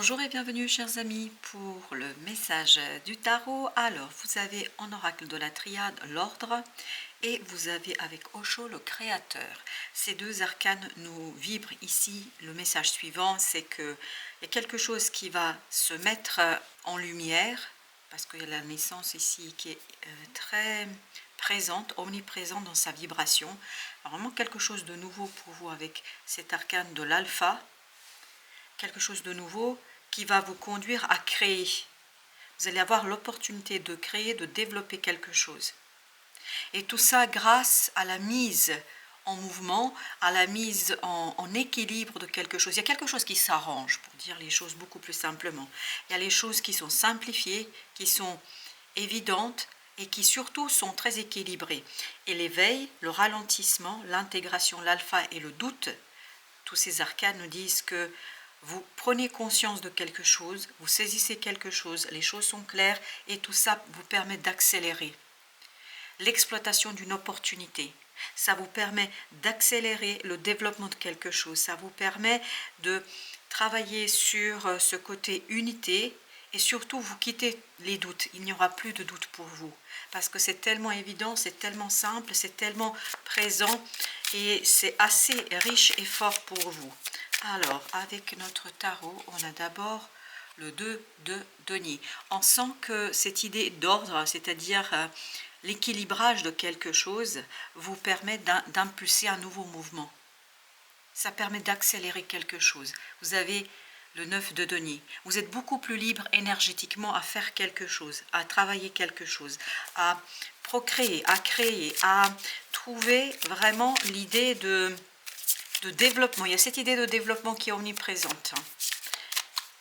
Bonjour et bienvenue chers amis pour le message du tarot. Alors vous avez en oracle de la triade l'ordre et vous avez avec Osho le créateur. Ces deux arcanes nous vibrent ici. Le message suivant, c'est qu'il y a quelque chose qui va se mettre en lumière parce qu'il y a la naissance ici qui est très présente, omniprésente dans sa vibration. Alors, vraiment quelque chose de nouveau pour vous avec cet arcane de l'alpha. Quelque chose de nouveau qui va vous conduire à créer. Vous allez avoir l'opportunité de créer, de développer quelque chose. Et tout ça grâce à la mise en mouvement, à la mise en équilibre de quelque chose. Il y a quelque chose qui s'arrange, pour dire les choses beaucoup plus simplement. Il y a les choses qui sont simplifiées, qui sont évidentes et qui surtout sont très équilibrées. Et l'éveil, le ralentissement, l'intégration, l'alpha et le doute, tous ces arcanes nous disent que vous prenez conscience de quelque chose, vous saisissez quelque chose, les choses sont claires et tout ça vous permet d'accélérer l'exploitation d'une opportunité. Ça vous permet d'accélérer le développement de quelque chose. Ça vous permet de travailler sur ce côté unité et surtout vous quittez les doutes. Il n'y aura plus de doute pour vous parce que c'est tellement évident, c'est tellement simple, c'est tellement présent et c'est assez riche et fort pour vous. Alors, avec notre tarot, on a d'abord le 2 de denier. On sent que cette idée d'ordre, c'est-à-dire l'équilibrage de quelque chose, vous permet d'impulser un nouveau mouvement. Ça permet d'accélérer quelque chose. Vous avez le 9 de denier. Vous êtes beaucoup plus libre énergétiquement à faire quelque chose, à travailler quelque chose, à procréer, à créer, à trouver vraiment l'idée de développement. Il y a cette idée de développement qui est omniprésente.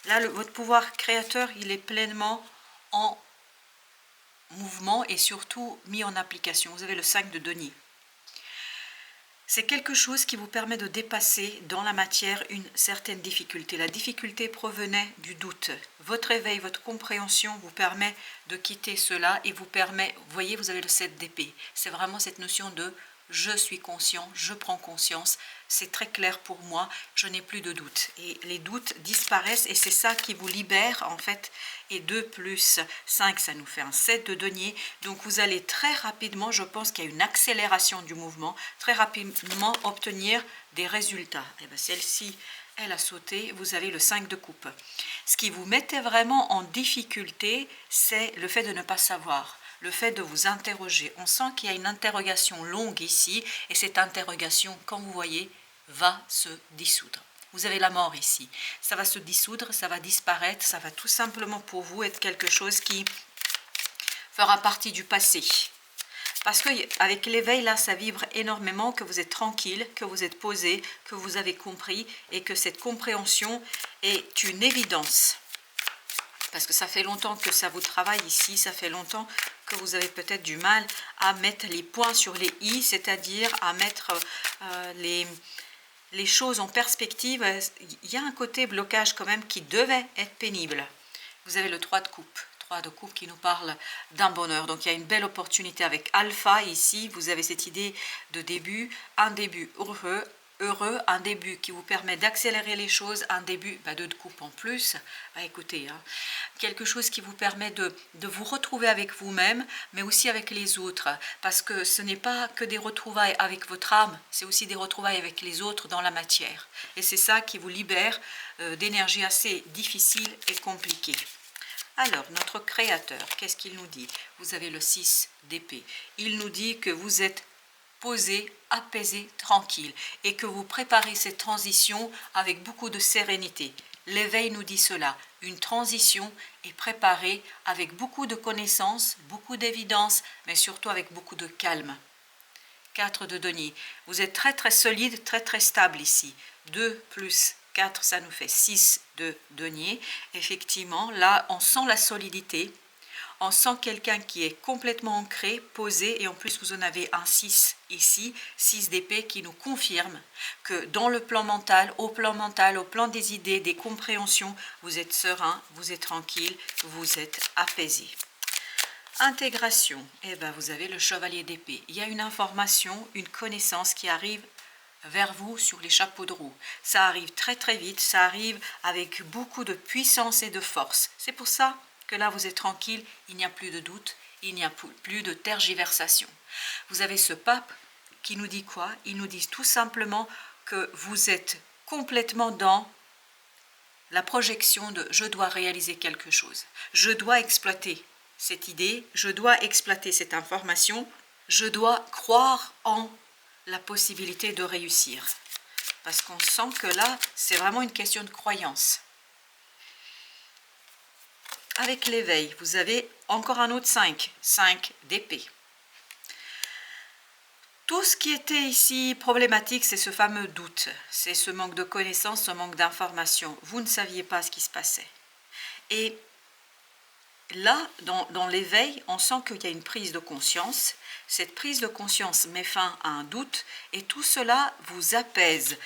Là, votre pouvoir créateur, il est pleinement en mouvement et surtout mis en application. Vous avez le 5 de denier. C'est quelque chose qui vous permet de dépasser dans la matière une certaine difficulté. La difficulté provenait du doute. Votre éveil, votre compréhension vous permet de quitter cela et vous permet, vous voyez, vous avez le 7 d'épée. C'est vraiment cette notion de je suis conscient, je prends conscience, c'est très clair pour moi, je n'ai plus de doute. Et les doutes disparaissent et c'est ça qui vous libère en fait. Et 2 plus 5, ça nous fait un 7 de denier. Donc vous allez très rapidement, je pense qu'il y a une accélération du mouvement, très rapidement obtenir des résultats. Et bien celle-ci, elle a sauté, vous avez le 5 de coupe. Ce qui vous mettait vraiment en difficulté, c'est le fait de ne pas savoir. Le fait de vous interroger. On sent qu'il y a une interrogation longue ici, et cette interrogation, comme vous voyez, va se dissoudre. Vous avez la mort ici. Ça va se dissoudre, ça va disparaître, ça va tout simplement pour vous être quelque chose qui fera partie du passé. Parce qu'avec l'éveil, là, ça vibre énormément, que vous êtes tranquille, que vous êtes posé, que vous avez compris, et que cette compréhension est une évidence. Parce que ça fait longtemps que ça vous travaille ici, ça fait longtemps que vous avez peut-être du mal à mettre les points sur les i, c'est-à-dire à mettre les choses en perspective. Il y a un côté blocage quand même qui devait être pénible. Vous avez le 3 de coupe. 3 de coupe qui nous parle d'un bonheur. Donc il y a une belle opportunité avec Alpha ici. Vous avez cette idée de début, un début heureux, un début qui vous permet d'accélérer les choses, un début, 2 de coupe en plus, écoutez, quelque chose qui vous permet de vous retrouver avec vous-même, mais aussi avec les autres, parce que ce n'est pas que des retrouvailles avec votre âme, c'est aussi des retrouvailles avec les autres dans la matière, et c'est ça qui vous libère d'énergie assez difficile et compliquée. Alors, notre créateur, qu'est-ce qu'il nous dit? Vous avez le 6 d'épée, il nous dit que vous êtes posé, apaisé, tranquille et que vous préparez cette transition avec beaucoup de sérénité. L'éveil nous dit cela, une transition est préparée avec beaucoup de connaissances, beaucoup d'évidence, mais surtout avec beaucoup de calme. 4 de denier, vous êtes très très solide, très très stable ici. 2 plus 4, ça nous fait 6 de denier. Effectivement, là, on sent la solidité. On sent quelqu'un qui est complètement ancré, posé, et en plus vous en avez un 6 ici, 6 d'épée qui nous confirme que dans le plan mental, au plan des idées, des compréhensions, vous êtes serein, vous êtes tranquille, vous êtes apaisé. Intégration, vous avez le chevalier d'épée. Il y a une information, une connaissance qui arrive vers vous sur les chapeaux de roue. Ça arrive très très vite, ça arrive avec beaucoup de puissance et de force. C'est pour ça que là vous êtes tranquille, il n'y a plus de doute, il n'y a plus de tergiversation. Vous avez ce pape qui nous dit quoi? Il nous dit tout simplement que vous êtes complètement dans la projection de « je dois réaliser quelque chose », je dois exploiter cette idée, je dois exploiter cette information, je dois croire en la possibilité de réussir. Parce qu'on sent que là, c'est vraiment une question de croyance. Avec l'éveil, vous avez encore un autre 5 d'épée. Tout ce qui était ici problématique, c'est ce fameux doute, c'est ce manque de connaissances, ce manque d'informations. Vous ne saviez pas ce qui se passait. Et là, dans l'éveil, on sent qu'il y a une prise de conscience. Cette prise de conscience met fin à un doute et tout cela vous apaise.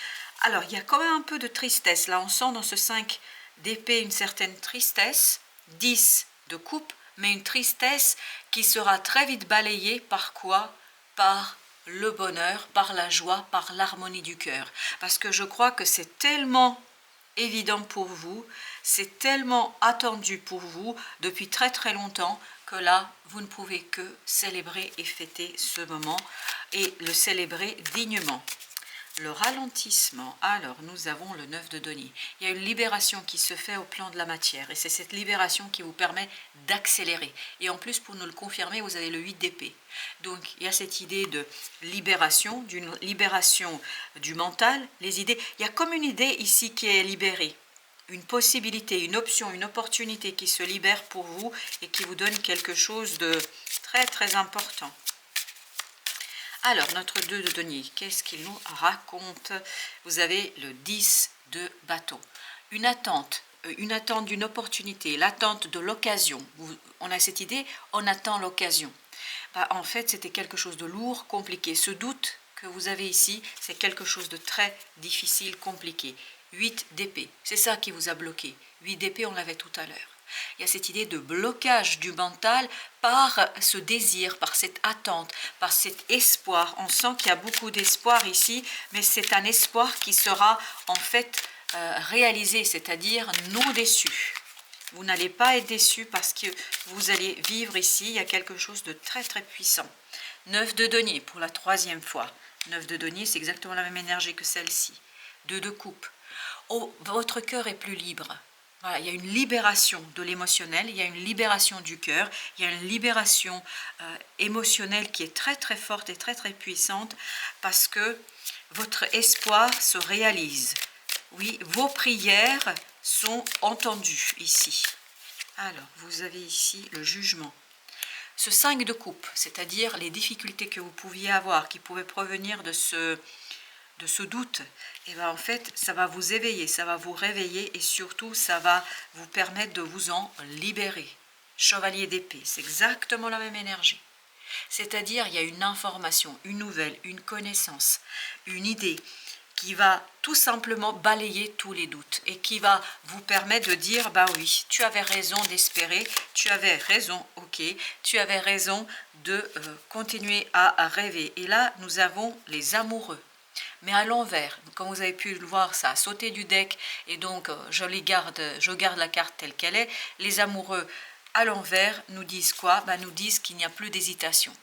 Alors, il y a quand même un peu de tristesse. Là, on sent dans ce 5 d'épée une certaine tristesse, 10 de coupe, mais une tristesse qui sera très vite balayée par quoi? Par le bonheur, par la joie, par l'harmonie du cœur. Parce que je crois que c'est tellement évident pour vous, c'est tellement attendu pour vous depuis très très longtemps que là, vous ne pouvez que célébrer et fêter ce moment et le célébrer dignement. Le ralentissement, alors nous avons le 9 de denier. Il y a une libération qui se fait au plan de la matière et c'est cette libération qui vous permet d'accélérer. Et en plus, pour nous le confirmer, vous avez le 8 d'épée. Donc il y a cette idée de libération, d'une libération du mental, les idées. Il y a comme une idée ici qui est libérée. Une possibilité, une option, une opportunité qui se libère pour vous et qui vous donne quelque chose de très très important. Alors, notre 2 de denier, qu'est-ce qu'il nous raconte? Vous avez le 10 de bâton. Une attente d'une opportunité, l'attente de l'occasion. On a cette idée, on attend l'occasion. En fait, c'était quelque chose de lourd, compliqué. Ce doute que vous avez ici, c'est quelque chose de très difficile, compliqué. 8 d'épée, c'est ça qui vous a bloqué. 8 d'épée, on l'avait tout à l'heure. Il y a cette idée de blocage du mental par ce désir, par cette attente, par cet espoir. On sent qu'il y a beaucoup d'espoir ici, mais c'est un espoir qui sera en fait réalisé, c'est-à-dire non déçu. Vous n'allez pas être déçu parce que vous allez vivre ici, il y a quelque chose de très très puissant. 9 de denier pour la 3e fois. 9 de denier, c'est exactement la même énergie que celle-ci. 2 de coupe. Oh, votre cœur est plus libre. Voilà, il y a une libération de l'émotionnel, il y a une libération du cœur, il y a une libération émotionnelle qui est très très forte et très très puissante parce que votre espoir se réalise. Oui, vos prières sont entendues ici. Alors, vous avez ici le jugement. Ce 5 de coupe, c'est-à-dire les difficultés que vous pouviez avoir, qui pouvaient provenir de ce doute, et bien en fait ça va vous éveiller, ça va vous réveiller et surtout ça va vous permettre de vous en libérer. Chevalier d'épée, c'est exactement la même énergie. C'est-à-dire il y a une information, une nouvelle, une connaissance, une idée qui va tout simplement balayer tous les doutes et qui va vous permettre de dire bah oui, tu avais raison d'espérer, tu avais raison, ok, tu avais raison de continuer à rêver. Et là nous avons les amoureux. Mais à l'envers, comme vous avez pu le voir, ça a sauté du deck et donc je garde la carte telle qu'elle est. Les amoureux à l'envers nous disent quoi? Nous disent qu'il n'y a plus d'hésitation,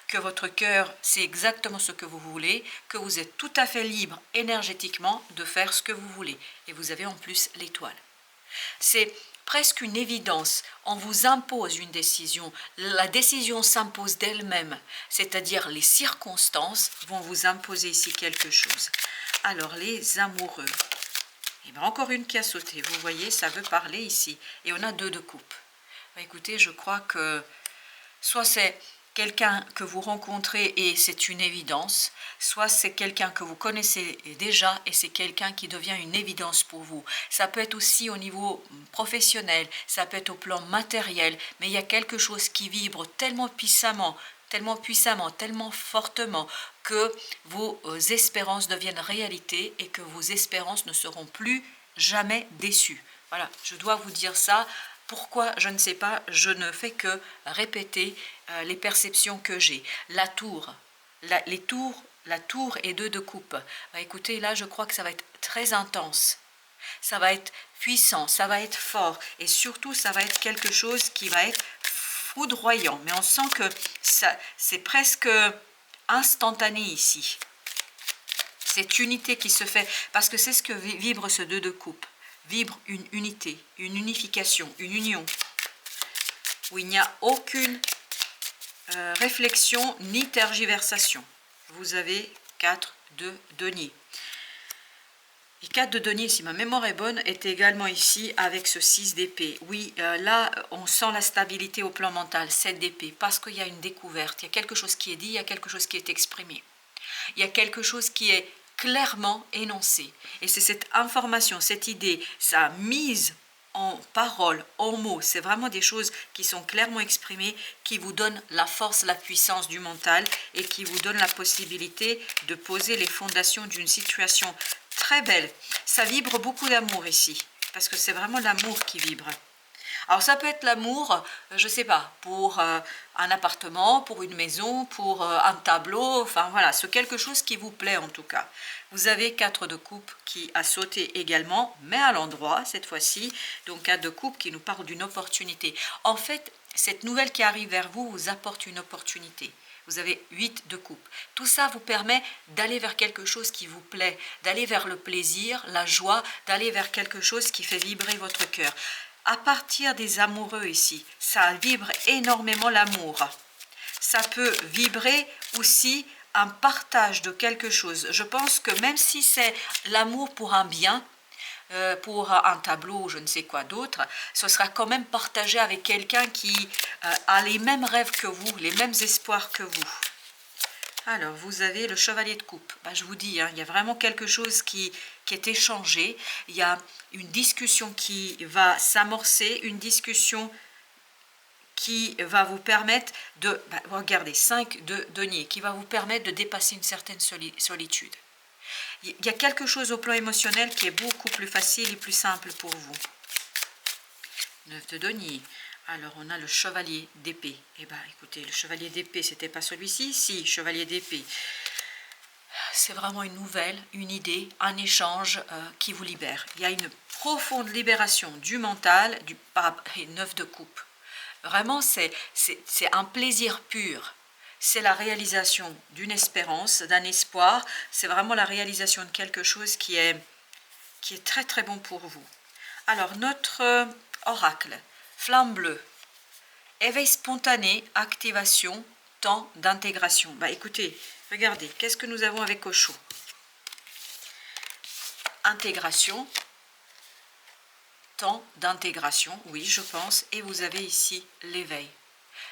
que votre cœur c'est exactement ce que vous voulez, que vous êtes tout à fait libre énergétiquement de faire ce que vous voulez. Et vous avez en plus l'étoile. C'est presque une évidence, on vous impose une décision, la décision s'impose d'elle-même, c'est-à-dire les circonstances vont vous imposer ici quelque chose. Alors les amoureux, et bien encore une qui a sauté, vous voyez, ça veut parler ici, et on a 2 de coupe. Écoutez, je crois que soit c'est quelqu'un que vous rencontrez et c'est une évidence, soit c'est quelqu'un que vous connaissez déjà et c'est quelqu'un qui devient une évidence pour vous. Ça peut être aussi au niveau professionnel, ça peut être au plan matériel, mais il y a quelque chose qui vibre tellement puissamment, tellement fortement que vos espérances deviennent réalité et que vos espérances ne seront plus jamais déçues. Voilà, je dois vous dire ça. Pourquoi? Je ne sais pas, je ne fais que répéter les perceptions que j'ai. La tour, les tours, la tour et 2 de coupe. Bah, écoutez, là, je crois que ça va être très intense. Ça va être puissant, ça va être fort. Et surtout, ça va être quelque chose qui va être foudroyant. Mais on sent que c'est presque instantané ici. Cette unité qui se fait, parce que c'est ce que vibre ce 2 de coupe. Vibre une unité, une unification, une union. Où il n'y a aucune réflexion ni tergiversation. Vous avez 4 de denier. Et 4 de denier, si ma mémoire est bonne, est également ici avec ce 6 d'épée. Oui, là, on sent la stabilité au plan mental, 7 d'épée, parce qu'il y a une découverte, il y a quelque chose qui est dit, il y a quelque chose qui est exprimé. Il y a quelque chose qui est clairement énoncé. Et c'est cette information, cette idée, sa mise en parole, en mots, c'est vraiment des choses qui sont clairement exprimées, qui vous donnent la force, la puissance du mental et qui vous donnent la possibilité de poser les fondations d'une situation très belle. Ça vibre beaucoup d'amour ici, parce que c'est vraiment l'amour qui vibre. Alors ça peut être l'amour, je ne sais pas, pour un appartement, pour une maison, pour un tableau, enfin voilà, c'est quelque chose qui vous plaît en tout cas. Vous avez 4 de coupe qui a sauté également, mais à l'endroit cette fois-ci, donc 4 de coupe qui nous parle d'une opportunité. En fait, cette nouvelle qui arrive vers vous vous apporte une opportunité. Vous avez 8 de coupe. Tout ça vous permet d'aller vers quelque chose qui vous plaît, d'aller vers le plaisir, la joie, d'aller vers quelque chose qui fait vibrer votre cœur. À partir des amoureux ici, ça vibre énormément l'amour. Ça peut vibrer aussi un partage de quelque chose. Je pense que même si c'est l'amour pour un bien, pour un tableau ou je ne sais quoi d'autre, ce sera quand même partagé avec quelqu'un qui a les mêmes rêves que vous, les mêmes espoirs que vous. Alors, vous avez le chevalier de coupe. Ben, je vous dis, hein, il y a vraiment quelque chose qui est échangé. Il y a une discussion qui va s'amorcer, une discussion qui va vous permettre de... Ben, regardez, 5 de denier, qui va vous permettre de dépasser une certaine solitude. Il y a quelque chose au plan émotionnel qui est beaucoup plus facile et plus simple pour vous. 9 de denier. Alors, on a le chevalier d'épée. Eh bien, écoutez, le chevalier d'épée, c'était pas celui-ci? Si, chevalier d'épée. C'est vraiment une nouvelle, une idée, un échange qui vous libère. Il y a une profonde libération du mental, du 9 de coupe. Vraiment, c'est un plaisir pur. C'est la réalisation d'une espérance, d'un espoir. C'est vraiment la réalisation de quelque chose qui est très très bon pour vous. Alors, notre oracle. Flamme bleue, éveil spontané, activation, temps d'intégration. Bah écoutez, regardez, qu'est-ce que nous avons avec Osho? Intégration, temps d'intégration, oui je pense, et vous avez ici l'éveil.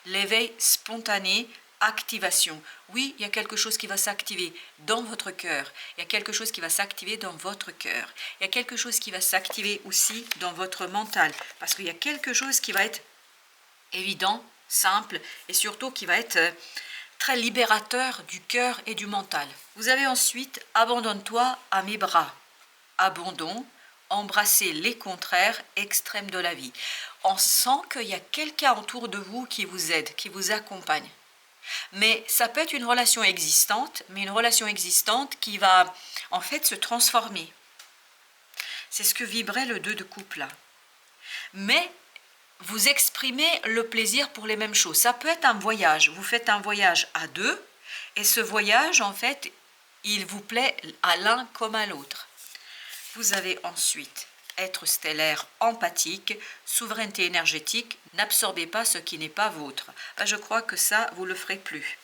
L'éveil spontané, activation. Oui, il y a quelque chose qui va s'activer dans votre cœur. Il y a quelque chose qui va s'activer dans votre cœur. Il y a quelque chose qui va s'activer aussi dans votre mental. Parce qu'il y a quelque chose qui va être évident, simple et surtout qui va être très libérateur du cœur et du mental. Vous avez ensuite abandonne-toi à mes bras. Abandon, embrasser les contraires extrêmes de la vie. On sent qu'il y a quelqu'un autour de vous qui vous aide, qui vous accompagne. Mais ça peut être une relation existante, mais une relation existante qui va en fait se transformer. C'est ce que vibrait le 2 de coupe là. Mais vous exprimez le plaisir pour les mêmes choses. Ça peut être un voyage. Vous faites un voyage à deux et ce voyage, en fait, il vous plaît à l'un comme à l'autre. Vous avez ensuite être stellaire empathique, souveraineté énergétique, n'absorbez pas ce qui n'est pas vôtre. Je crois que ça, vous ne le ferez plus.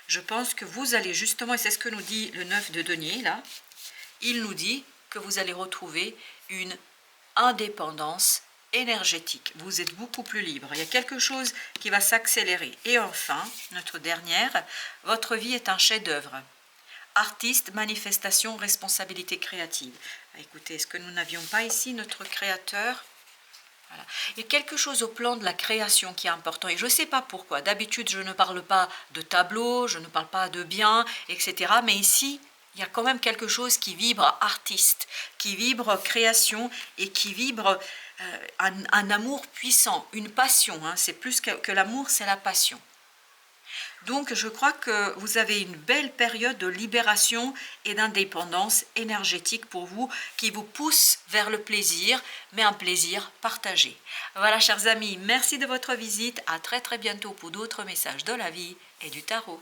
Je pense que vous allez justement, et c'est ce que nous dit le 9 de denier, là, il nous dit que vous allez retrouver une indépendance énergétique. Vous êtes beaucoup plus libre. Il y a quelque chose qui va s'accélérer. Et enfin, notre dernière, votre vie est un chef-d'œuvre. Artiste, manifestation, responsabilité créative. Écoutez, est-ce que nous n'avions pas ici notre créateur? Voilà. Il y a quelque chose au plan de la création qui est important et je ne sais pas pourquoi. D'habitude, je ne parle pas de tableau, je ne parle pas de biens, etc. Mais ici, il y a quand même quelque chose qui vibre artiste, qui vibre création et qui vibre un amour puissant, une passion. Hein. C'est plus que l'amour, c'est la passion. Donc, je crois que vous avez une belle période de libération et d'indépendance énergétique pour vous qui vous pousse vers le plaisir, mais un plaisir partagé. Voilà, chers amis, merci de votre visite. À très très bientôt pour d'autres messages de la vie et du tarot.